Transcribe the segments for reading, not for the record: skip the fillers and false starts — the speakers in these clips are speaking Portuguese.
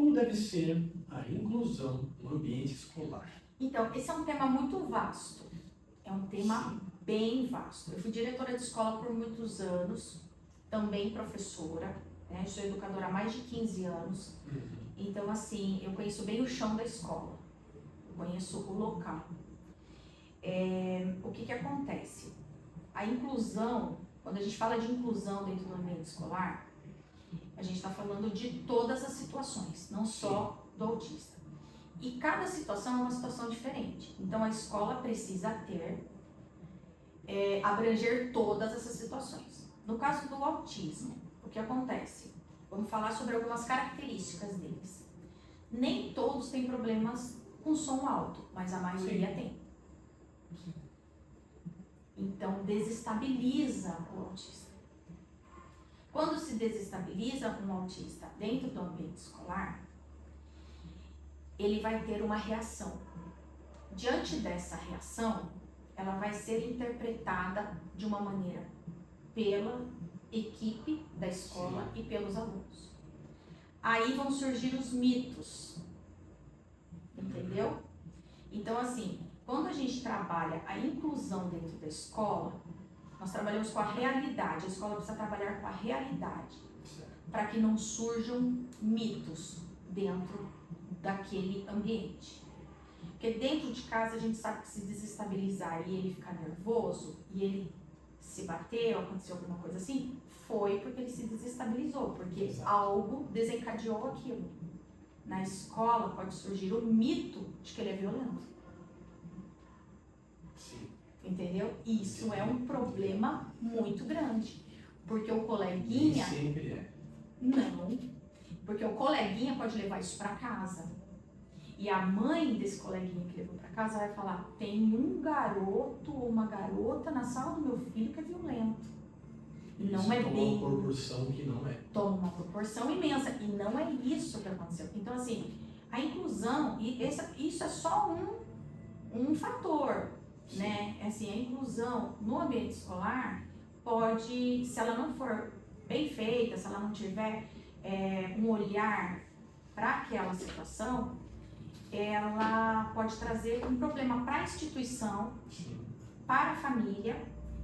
como deve ser a inclusão no ambiente escolar? Então, esse é um tema muito vasto. É um tema bem vasto. Eu fui diretora de escola por muitos anos, também professora, né? Sou educadora há mais de 15 anos. Então, assim, eu conheço bem o chão da escola, eu conheço o local. O que acontece? A inclusão, quando a gente fala de inclusão dentro do ambiente escolar, a gente está falando de todas as situações, não só do autista. E cada situação é uma situação diferente. Então, a escola precisa abranger todas essas situações. No caso do autismo, o que acontece? Vamos falar sobre algumas características deles. Nem todos têm problemas com som alto, mas a maioria tem. Então, desestabiliza o autista. Quando se desestabiliza um autista dentro do ambiente escolar, ele vai ter uma reação. Diante dessa reação, ela vai ser interpretada de uma maneira pela equipe da escola e pelos alunos. Aí vão surgir os mitos, entendeu? Então, assim, quando a gente trabalha a inclusão dentro da escola, nós trabalhamos com a realidade, a escola precisa trabalhar com a realidade, para que não surjam mitos dentro daquele ambiente. Porque dentro de casa a gente sabe que se desestabilizar e ele ficar nervoso, e ele se bater ou acontecer alguma coisa assim, foi porque ele se desestabilizou, porque algo desencadeou aquilo. Na escola pode surgir o mito de que ele é violento. Entendeu? Isso é um problema muito grande. Porque o coleguinha... Sempre é. Não. Porque o coleguinha pode levar isso para casa. E a mãe desse coleguinha que levou para casa vai falar: tem um garoto ou uma garota na sala do meu filho que é violento. E não isso é toma bem... uma proporção que não é. Toma uma proporção imensa. E não é isso que aconteceu. Então, assim, a inclusão, isso é só um fator, né? Assim, a inclusão no ambiente escolar pode, se ela não for bem feita, se ela não tiver um olhar para aquela situação, ela pode trazer um problema para a instituição, para a família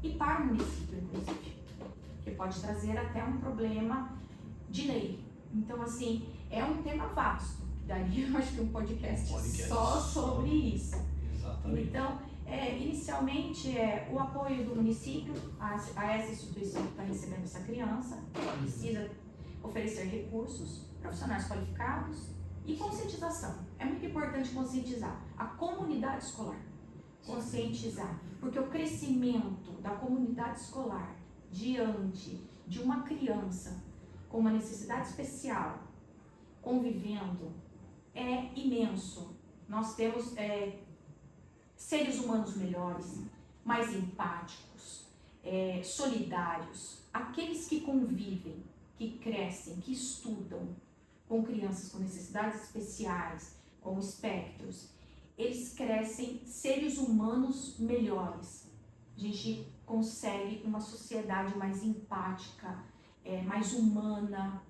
e para o município, inclusive. Que pode trazer até um problema de lei. Então, assim, é um tema vasto. Daí eu acho que um podcast só sobre isso. Exatamente. Então, inicialmente o apoio do município a essa instituição que está recebendo essa criança, precisa oferecer recursos, profissionais qualificados e conscientização. É muito importante conscientizar a comunidade escolar, conscientizar, porque o crescimento da comunidade escolar diante de uma criança com uma necessidade especial convivendo é imenso. Nós temos seres humanos melhores, mais empáticos, solidários, aqueles que convivem, que crescem, que estudam com crianças com necessidades especiais, com espectros, eles crescem seres humanos melhores. A gente consegue uma sociedade mais empática, mais humana,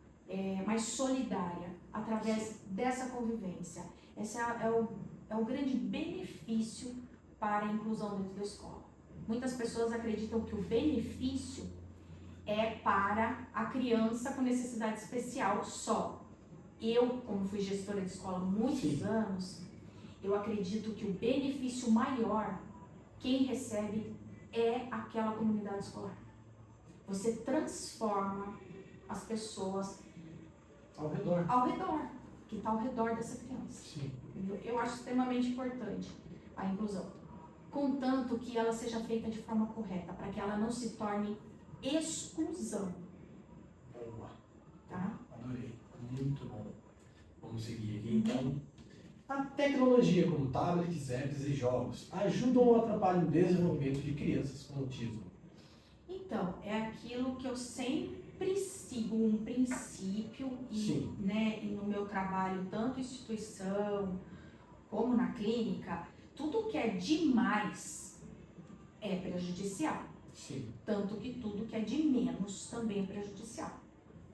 mais solidária, através dessa convivência. Esse é o grande benefício para a inclusão dentro da escola. Muitas pessoas acreditam que o benefício é para a criança com necessidade especial só. Eu, como fui gestora de escola há muitos anos, eu acredito que o benefício maior, quem recebe é aquela comunidade escolar. Você transforma as pessoas ao redor, que está ao redor dessa criança. Eu acho extremamente importante a inclusão, contanto que ela seja feita de forma correta, para que ela não se torne exclusão. Boa. Tá? Adorei. Muito bom. Vamos seguir aqui então. A tecnologia como tablets, apps e jogos ajudam ou atrapalham o desenvolvimento de crianças com autismo? Então, é aquilo que eu sempre sigo, um princípio, e no meu trabalho, tanto em instituição como na clínica, tudo que é demais é prejudicial. Tanto que tudo que é de menos também é prejudicial.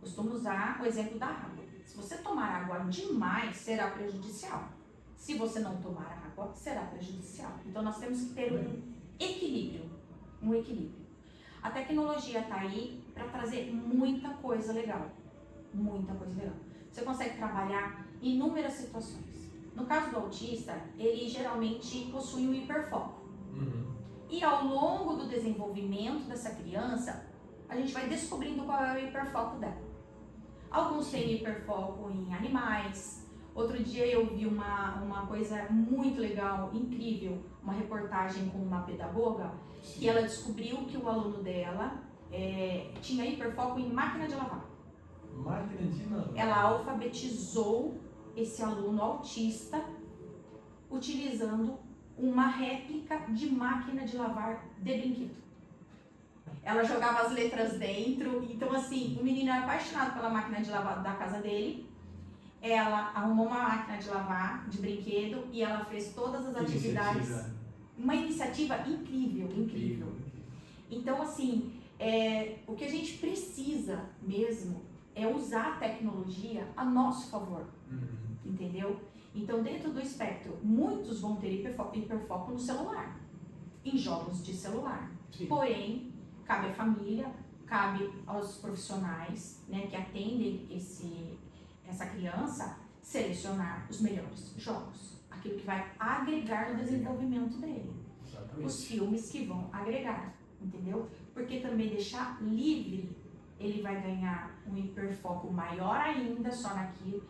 Costumo usar o exemplo da água. Se você tomar água demais, será prejudicial. Se você não tomar água, será prejudicial. Então nós temos que ter um equilíbrio. Um equilíbrio. A tecnologia está aí para trazer muita coisa legal. Muita coisa legal. Você consegue trabalhar em inúmeras situações. No caso do autista, ele geralmente possui um hiperfoco. E ao longo do desenvolvimento dessa criança, a gente vai descobrindo qual é o hiperfoco dela. Alguns têm hiperfoco em animais. Outro dia eu vi uma coisa muito legal, incrível, uma reportagem com uma pedagoga, que ela descobriu que o aluno dela tinha hiperfoco em máquina de lavar. Máquina de lavar. Ela alfabetizou esse aluno autista utilizando uma réplica de máquina de lavar de brinquedo. Ela jogava as letras dentro, então assim, o menino era apaixonado pela máquina de lavar da casa dele. Ela arrumou uma máquina de lavar de brinquedo e ela fez todas as atividades. Uma iniciativa incrível, incrível. Então assim, o que a gente precisa mesmo é usar a tecnologia a nosso favor, entendeu? Então dentro do espectro, muitos vão ter hiperfoco no celular, em jogos de celular. Sim. Porém, cabe à família, cabe aos profissionais, né, que atendem essa criança, selecionar os melhores jogos, aquilo que vai agregar no desenvolvimento dele. Exatamente. Os filmes que vão agregar, entendeu? Porque também deixar livre, ele vai ganhar um hiperfoco maior ainda só naquilo,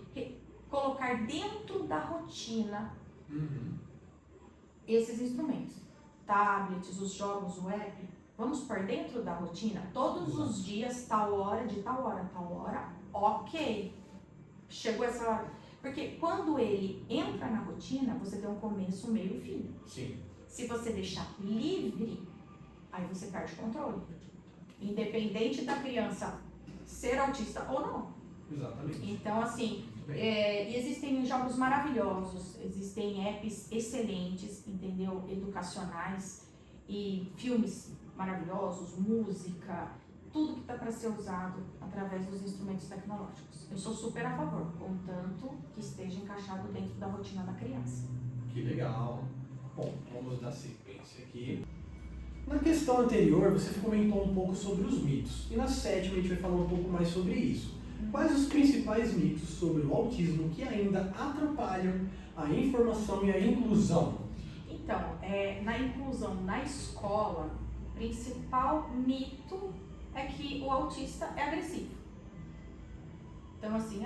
colocar dentro da rotina esses instrumentos, tablets, os jogos web. Vamos por dentro da rotina, todos os dias, tal hora, de tal hora, ok. Chegou essa hora. Porque quando ele entra na rotina, você tem um começo, um meio e fim. Sim. Se você deixar livre, aí você perde o controle. Independente da criança ser autista ou não. Exatamente. Então, assim, existem jogos maravilhosos, existem apps excelentes, entendeu? Educacionais e filmes maravilhosos, música, tudo que está para ser usado através dos instrumentos tecnológicos. Eu sou super a favor, contanto que esteja encaixado dentro da rotina da criança. Que legal. Bom, vamos dar sequência aqui. Na questão anterior, você comentou um pouco sobre os mitos. E na sétima, a gente vai falar um pouco mais sobre isso. Quais os principais mitos sobre o autismo que ainda atrapalham a informação e a inclusão? Então, na inclusão na escola, o principal mito é que o autista é agressivo. Então assim,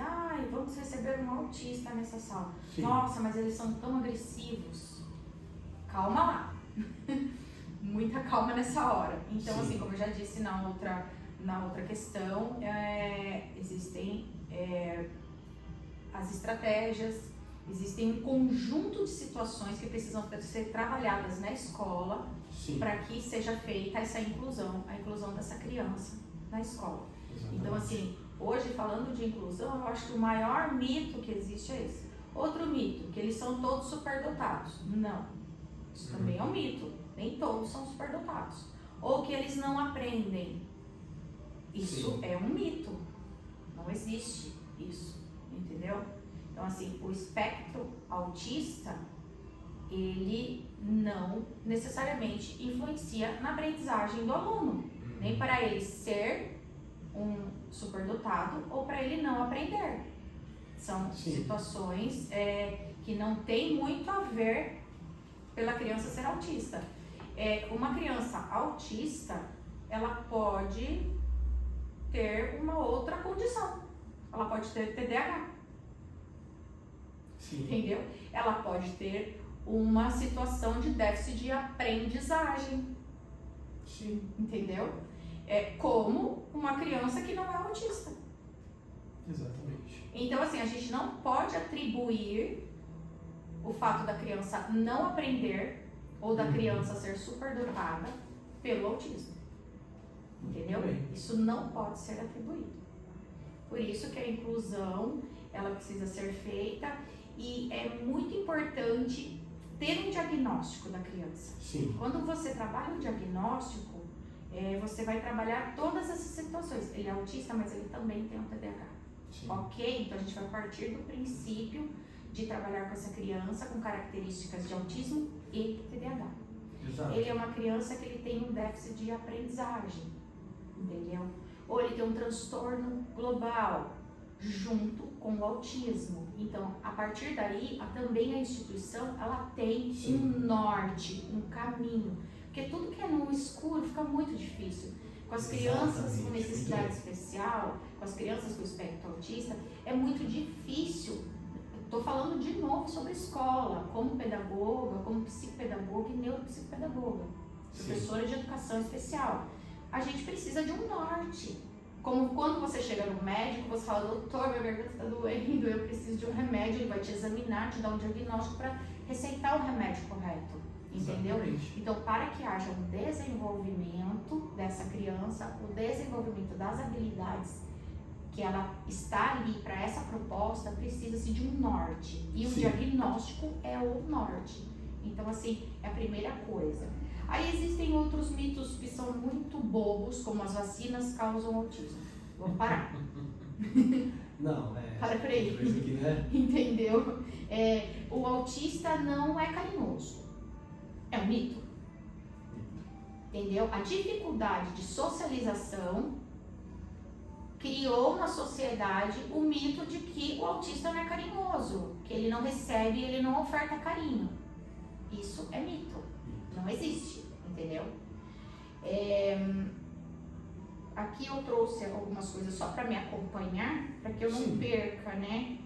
vamos receber um autista nessa sala. Sim. Nossa, mas eles são tão agressivos. Calma lá. Muita calma nessa hora. Então, assim, como eu já disse na outra questão, existem as estratégias, existem um conjunto de situações que precisam ser trabalhadas na escola para que seja feita essa inclusão, a inclusão dessa criança na escola. Exatamente. Então, assim, hoje falando de inclusão, eu acho que o maior mito que existe é esse. Outro mito, que eles são todos superdotados. Não, isso também é um mito. Nem todos são superdotados. Ou que eles não aprendem. Isso é um mito. Não existe isso, entendeu? Então, assim, o espectro autista, ele não necessariamente influencia na aprendizagem do aluno. Nem para ele ser um superdotado ou para ele não aprender. São situações que não tem muito a ver pela criança ser autista. Uma criança autista, ela pode ter uma outra condição. Ela pode ter TDAH. Sim. Entendeu? Ela pode ter uma situação de déficit de aprendizagem. Sim. Entendeu? Como uma criança que não é autista. Exatamente. Então, assim, a gente não pode atribuir o fato da criança não aprender ou da criança ser superdotada pelo autismo. Entendeu? Isso não pode ser atribuído. Por isso que a inclusão, ela precisa ser feita e é muito importante ter um diagnóstico da criança. Sim. Quando você trabalha o diagnóstico, você vai trabalhar todas essas situações. Ele é autista, mas ele também tem um TDAH. Sim. Ok? Então a gente vai partir do princípio de trabalhar com essa criança com características de autismo e TDAH. Exato. Ele é uma criança que ele tem um déficit de aprendizagem, entendeu? Ou ele tem um transtorno global junto com o autismo. Então, a partir daí, também a instituição, ela tem Sim. um norte, um caminho. Porque tudo que é no escuro fica muito difícil. Com as crianças Exatamente. com necessidade especial, com as crianças com espectro autista, é muito difícil. Estou falando de novo sobre escola, como pedagoga, como psicopedagoga e neuropsicopedagoga, professora de educação especial. A gente precisa de um norte. Como quando você chega no médico, você fala, doutor, minha garganta está doendo, eu preciso de um remédio, ele vai te examinar, te dar um diagnóstico para receitar o remédio correto, entendeu? Exatamente. Então, para que haja um desenvolvimento dessa criança, o desenvolvimento das habilidades que ela está ali para essa proposta, precisa-se de um norte. E o Sim. diagnóstico é o norte. Então, assim, é a primeira coisa. Aí existem outros mitos que são muito bobos, como as vacinas causam autismo. Vamos parar. Não, Para por aí. coisa que, né? Entendeu? O autista não é carinhoso. É um mito. Entendeu? A dificuldade de socialização criou na sociedade o mito de que o autista não é carinhoso, que ele não recebe, ele não oferta carinho. Isso é mito, não existe, entendeu? Aqui eu trouxe algumas coisas só para me acompanhar, para que eu não Sim. perca, né?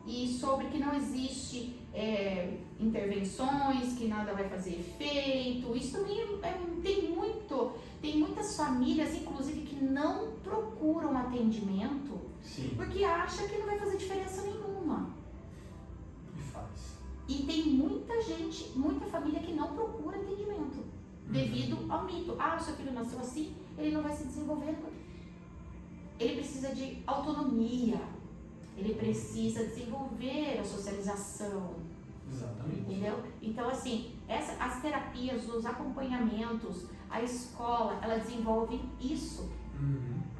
E sobre que não existe intervenções, que nada vai fazer efeito. Isso também tem muitas famílias, inclusive, que não procuram atendimento. Sim. Porque acha que não vai fazer diferença nenhuma. E faz. E tem muita gente, muita família que não procura atendimento devido ao mito. O seu filho nasceu assim, ele não vai se desenvolver. Ele precisa de autonomia, ele precisa desenvolver a socialização. Exatamente. Entendeu? Então, assim, as terapias, os acompanhamentos, a escola, ela desenvolve isso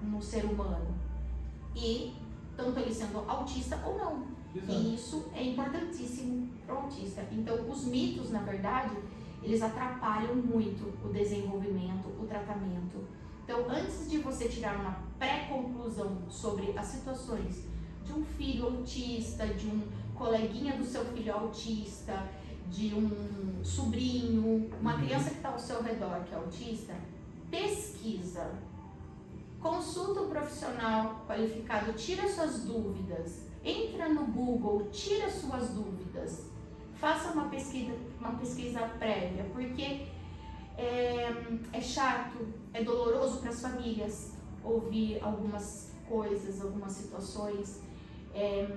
no ser humano. E tanto ele sendo autista ou não. Exato. E isso é importantíssimo para o autista. Então, os mitos, na verdade, eles atrapalham muito o desenvolvimento, o tratamento. Então, antes de você tirar uma pré-conclusão sobre as situações de um filho autista, de um coleguinha do seu filho autista, de um sobrinho, uma criança que está ao seu redor que é autista, pesquisa. Consulta um profissional qualificado, tira suas dúvidas, entra no Google, tira suas dúvidas, faça uma pesquisa prévia, porque é chato, é doloroso para as famílias ouvir algumas coisas, algumas situações, é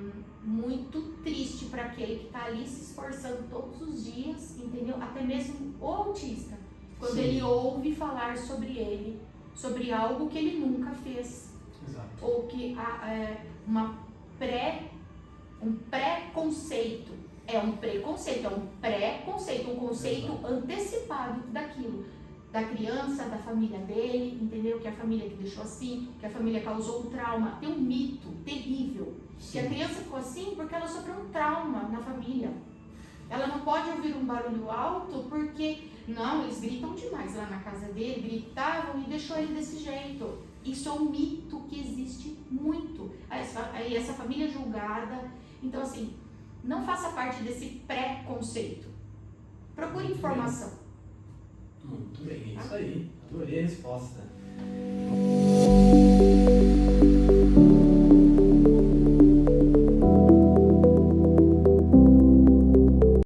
muito triste para aquele que está ali se esforçando todos os dias, entendeu? Até mesmo o autista, quando Sim. ele ouve falar sobre ele, sobre algo que ele nunca fez. Exato. Ou que há um preconceito. É um preconceito, um conceito Exato. antecipado daquilo. Da criança, da família dele, entendeu? Que a família que deixou assim, que a família causou um trauma. Tem um mito terrível. Que a criança ficou assim porque ela sofreu um trauma na família. Ela não pode ouvir um barulho alto porque, não, eles gritam demais lá na casa dele, gritavam e deixou ele desse jeito. Isso é um mito que existe muito. Aí essa família julgada. Então, assim, não faça parte desse preconceito. Procure informação. Muito bem, é isso aí. Adorei a resposta.